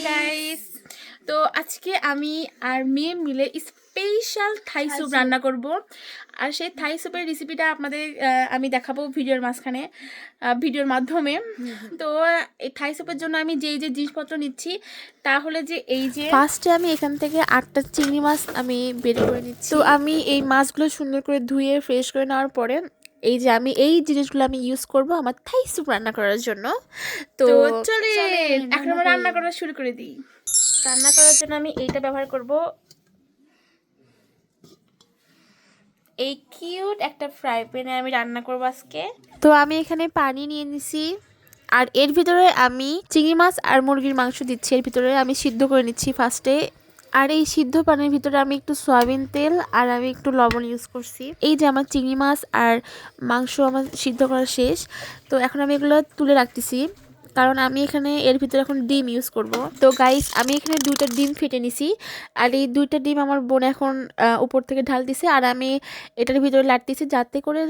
Guys, তো আজকে আমি আর মেয়ে মিলে স্পেশাল থাই স্যুপ রান্না করব। আর সেই থাই স্যুপের রেসিপিটা আপনাদের আমি দেখাবো ভিডিওর মাঝখানে, ভিডিওর মাধ্যমে। তো এই থাই স্যুপের জন্য আমি যেই যে জিনিসপত্র নিচ্ছি তাহলে যে এই যে ফার্স্টে আমি এখান থেকে 8টা চিংড়ি মাছ আমি বের করে নিচ্ছি। তো আমি এই মাছগুলো সুন্দর করে ধুয়ে ফ্রেশ করে নেওয়ার পরে এই যে আমি এই জিনিসগুলো আমি ইউজ করব আমার থাই স্যুপ রান্না করার জন্য। তো চলেন এখন আমরা রান্না করা শুরু করে দিই। রান্না করার জন্য আমি এইটা ব্যবহার করব, এই কিউট একটা ফ্রাই প্যানে আমি রান্না করব আজকে। তো আমি এখানে পানি নিয়ে নিছি, আর এর ভিতরে আমি চিংড়ি মাছ আর মুরগির মাংস দিচ্ছি। এর ভিতরে আমি সিদ্ধ করে নিচ্ছি ফার্স্টে। আর এই সিদ্ধ পানির ভিতরে আমি একটু সয়াবিন তেল আর আমি একটু লবণ ইউজ করছি। এই যে আমার চিংড়ি মাছ আর মাংস আমার সিদ্ধ করা শেষ। তো এখন আমি এগুলো তুলে রাখতেছি, কারণ আমি এখানে এর ভিতরে এখন ডিম ইউজ করব। তো গাইস, আমি এখানে 2টা ডিম ফেটে নিছি, আর এই 2টা ডিম আমার বোন এখন উপর থেকে ঢাল দিছে, আর আমি এটার ভিতরে লাটতেছি যাতে করে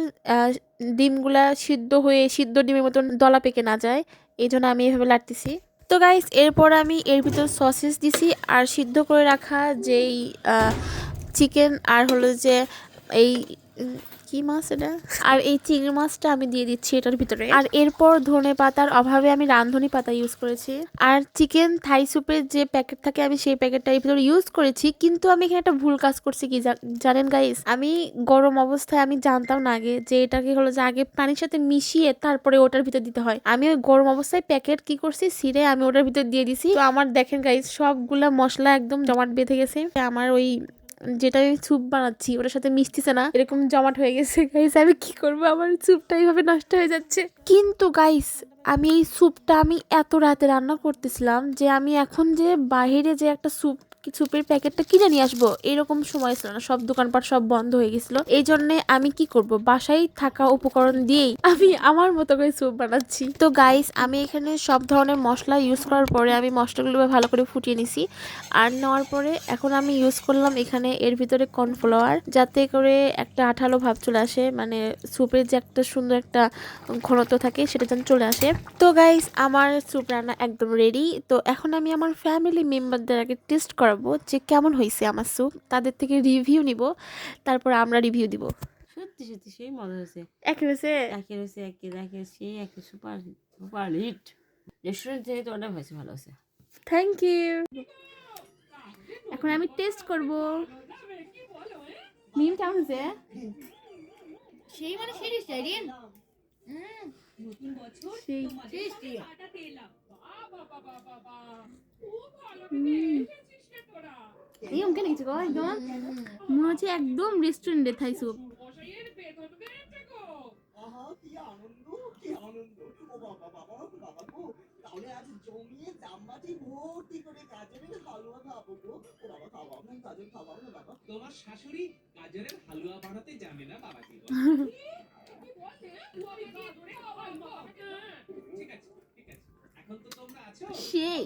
ডিমগুলা সিদ্ধ ডিমের মতন দলা পেকে না যায়। এই জন্য আমি এভাবে লাটতেছি। তো গাইস, এরপর আমি এর ভিতর সসেস দিছি আর সিদ্ধ করে রাখা যেই চিকেন আর হলো যে এই কি মাছ এটা, আর এই চিংড়ি মাছটা আমি দিয়ে দিচ্ছি এটার ভিতরে। আর এরপর ধনে পাতার অভাবে আমি রাঁধুনি পাতা ইউজ করেছি। আর চিকেন থাই স্যুপের যে প্যাকেট থাকে আমি সেই প্যাকেটটা এর ভিতরে ইউজ করেছি, কিন্তু আমি এখানে একটা ভুল কাজ করছি। কি জানেন গাইস, আমি গরম অবস্থায় আমি জানতাম না আগে যে এটাকে হলো যে আগে পানির সাথে মিশিয়ে তারপরে ওটার ভিতর দিতে হয়। আমি ওই গরম অবস্থায় প্যাকেট কি করছি ছিঁড়ে আমি ওটার ভিতর দিয়ে দিছি। তো আমার দেখেন গাইস, সবগুলা মশলা একদম জমাট বেঁধে গেছে। আমার ওই যেটা আমি স্যুপ বানাচ্ছি ওটার সাথে মিশতেছে না, এরকম জমাট হয়ে গেছে। গাইস, আমি কি করবো, আমার স্যুপটা এইভাবে নষ্ট হয়ে যাচ্ছে। কিন্তু গাইস, আমি এই স্যুপটা আমি এত রাতে রান্না করতেছিলাম যে আমি এখন যে বাইরে যে একটা স্যুপের প্যাকেটটা কিনে নিয়ে আসবো এরকম সময় ছিল না, সব দোকানপাট সব বন্ধ হয়ে গেছিল। এই জন্য আমি কি করব, বাসায় থাকা উপকরণ দিয়েই আমি আমার মতো করে স্যুপ বানাচ্ছি। তো গাইস, আমি এখানে সব ধরনের মশলা ইউজ করার পরে আমি মশলাগুলো ভালো করে ফুটিয়ে নিছি। আর নেওয়ার পরে এখন আমি ইউজ করলাম এখানে এর ভিতরে কর্নফ্লাওয়ার, যাতে করে একটা আঠালো ভাব চলে আসে, মানে স্যুপের যে একটা সুন্দর একটা ঘনত্ব থাকে সেটা যেন চলে আসে। তো গাইস, আমার স্যুপ রান্না একদম রেডি। তো এখন আমি আমার ফ্যামিলি মেম্বারদের আগে টেস্ট করাবো যে কেমন হয়েছে আমার স্যুপ, তাদের থেকে রিভিউ নিব, তারপর আমরা রিভিউ দিব। সত্যি সত্যি সেই মজা হয়েছে। একে সুপার সুপার হিট। রেস্টুরেন্ট থেকে তো অনেক হয়েছে, ভালো হয়েছে। Thank you. এখন আমি টেস্ট করব। মিম কেমন হয়েছে? সেই মানে সেই স্টাইলিন সেই এই অঙ্কে নিয়েছে গো, একদম মনে হচ্ছে একদম রেস্টুরেন্টে থাই স্যুপ। তাহলে আজ জমিয়ে জামবাটি ভর্তি করে গাজরের হালুয়া খাবো গো। ও বাবা, খাওয়াও না গাজর, খাওয়াও না বাবা। তোমার শাশুড়ি গাজরের হালুয়া বানাতে জানে না বাবাজি। ঠিক আছে, এখন তো তোমরা আছো। সেই